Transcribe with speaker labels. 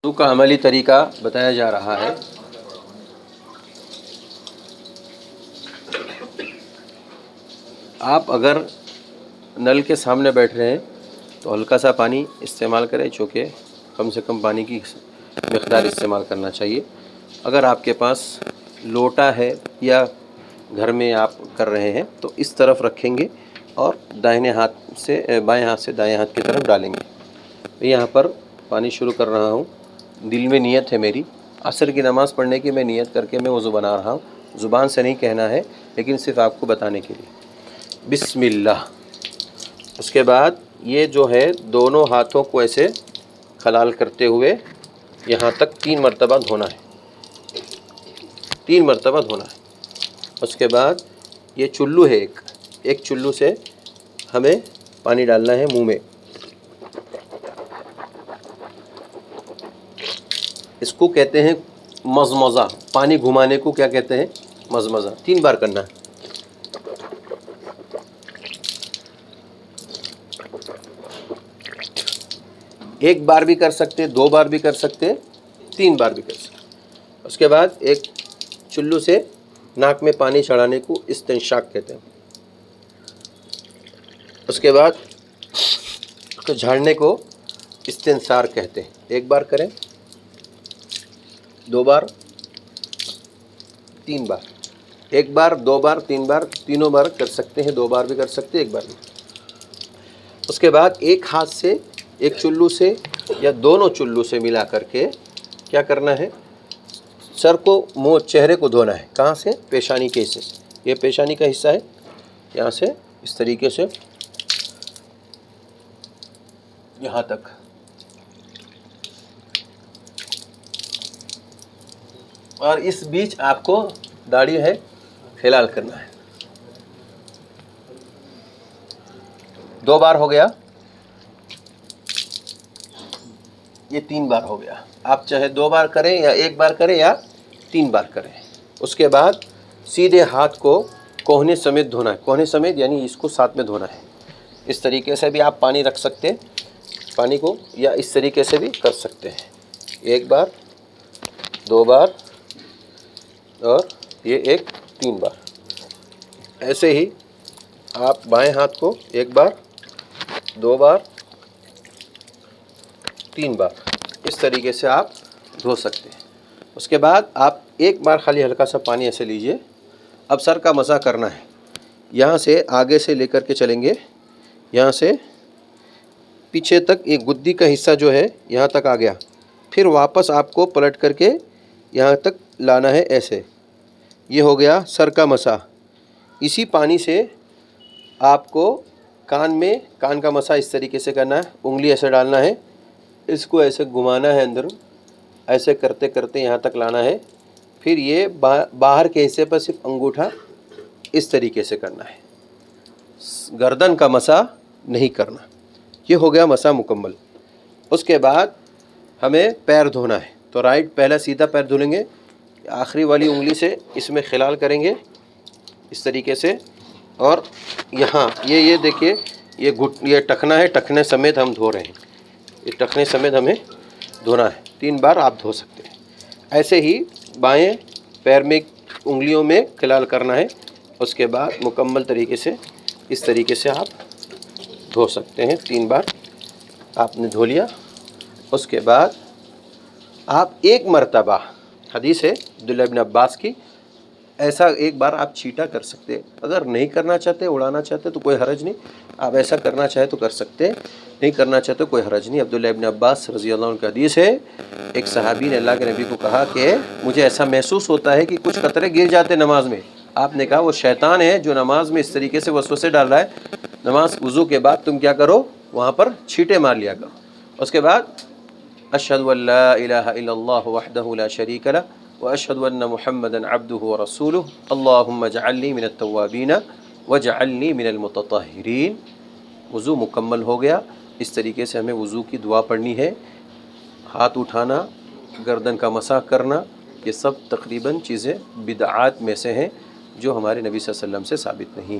Speaker 1: वज़ू का अमली तरीका बताया जा रहा है। आप अगर नल के सामने बैठ रहे हैं तो हल्का सा पानी इस्तेमाल करें, चूँकि कम से कम पानी की मिक़दार इस्तेमाल करना चाहिए। अगर आपके पास लोटा है या घर में आप कर रहे हैं तो इस तरफ रखेंगे और दाहिने हाथ से बाएं हाथ से दाएं हाथ की तरफ डालेंगे। यहाँ पर पानी शुरू कर रहा हूँ। दिल में नियत है मेरी, असर की नमाज़ पढ़ने की मैं नियत करके मैं वज़ू बना रहा हूँ। ज़ुबान से नहीं कहना है, लेकिन सिर्फ़ आपको बताने के लिए। बिस्मिल्लाह। उसके बाद ये जो है दोनों हाथों को ऐसे खलाल करते हुए यहाँ तक 3 मरतबा धोना है, 3 मरतबा धोना है। उसके बाद ये चुल्लू है, एक चुल्लू से हमें पानी डालना है मुंह में। इसको कहते हैं मज़मज़ा। पानी घुमाने को क्या कहते हैं? मज़मज़ा। 3 बार करना है। एक बार भी कर सकते, 2 बार भी कर सकते, 3 बार भी कर सकते। उसके बाद एक चुल्लू से नाक में पानी चढ़ाने को इस्तिंशाक कहते हैं। उसके बाद उसको झाड़ने को इस्तिंसार कहते हैं। एक बार करें, 2 बार, 3 बार। एक बार, 2 बार, 3 बार, तीनों बार कर सकते हैं। 2 बार भी कर सकते हैं, 1 बार भी। उसके बाद एक हाथ से एक चुल्लू से या दोनों चुल्लू से मिला करके क्या करना है? सर को, मुंह, चेहरे को धोना है। कहाँ से? पेशानी के हिस्से से। ये पेशानी का हिस्सा है, यहाँ से इस तरीके से यहाँ तक। और इस बीच आपको दाढ़ी है खिलाल करना है। 2 बार हो गया, ये 3 बार हो गया। आप चाहे 2 बार करें या 1 बार करें या 3 बार करें। उसके बाद सीधे हाथ को कोहने समेत धोना है। कोहने समेत यानी इसको साथ में धोना है। इस तरीके से भी आप पानी रख सकते हैं, पानी को, या इस तरीके से भी कर सकते हैं। 1 बार, 2 बार और ये एक 3 बार। ऐसे ही आप बाएं हाथ को 1 बार, 2 बार, 3 बार इस तरीके से आप धो सकते हैं। उसके बाद आप 1 बार खाली हल्का सा पानी ऐसे लीजिए। अब सर का मसा करना है। यहाँ से आगे से लेकर के चलेंगे, यहाँ से पीछे तक एक गुद्दी का हिस्सा जो है यहाँ तक आ गया। फिर वापस आपको पलट करके यहाँ तक लाना है ऐसे। ये हो गया सर का मसा। इसी पानी से आपको कान में, कान का मसा इस तरीके से करना है। उंगली ऐसे डालना है, इसको ऐसे घुमाना है अंदर, ऐसे करते करते यहाँ तक लाना है। फिर ये बाहर के हिस्से पर सिर्फ अंगूठा इस तरीके से करना है। गर्दन का मसा नहीं करना। ये हो गया मसा मुकम्मल। उसके बाद हमें पैर धोना है। तो राइट पहला सीधा पैर धुलेंगे, आखिरी वाली उंगली से इसमें खिलाल करेंगे इस तरीके से। और यहाँ ये देखिए, ये टखना है, टखने समेत हम धो रहे हैं। ये टखने समेत हमें धोना है। 3 बार आप धो सकते हैं। ऐसे ही बाएं पैर में उंगलियों में खिलाल करना है। उसके बाद मुकम्मल तरीके से इस तरीके से आप धो सकते हैं। 3 बार आपने धो लिया। उसके बाद आप 1 मरतबा, हदीस है अब्दुल्लाह इब्न अब्बास की, ऐसा 1 बार आप छींटा कर सकते हैं। अगर नहीं करना चाहते, उड़ाना चाहते तो कोई हरज नहीं। आप ऐसा करना चाहे तो कर सकते हैं, नहीं करना चाहते तो कोई हरज नहीं। अब्दुल्लाह इब्न अब्बास रज़ी अल्लाह अन्हु की हदीस है, एक सहाबी ने अल्लाह के नबी को कहा कि मुझे ऐसा महसूस होता है कि कुछ कतरे गिर जाते नमाज में। आपने कहा वो शैतान है जो नमाज में इस तरीके से वसवसे डाल रहा है। नमाज वज़ू के बाद तुम क्या करो, वहाँ पर छींटे मार लिया करो। उसके बाद अशहदु अल्ला इलाहा इल्लल्लाहु वहदहु ला शरीका लह व अशहदु अन्ना मुहम्मदन अब्दुहु व रसूलुहु अल्लाहुम्मा जअलनी मिनत तव्वाबीन वजअलनी मिनल मुतत्तहिरीन। वज़ू मुकम्मल हो गया। इस तरीके से हमें वज़ू की दुआ पढ़नी है। हाथ उठाना, गर्दन का मसा करना, ये सब तकरीबन चीज़ें बिदआत में से हैं जो हमारे नबी सल्लल्लाहु अलैहि वसल्लम से साबित नहीं।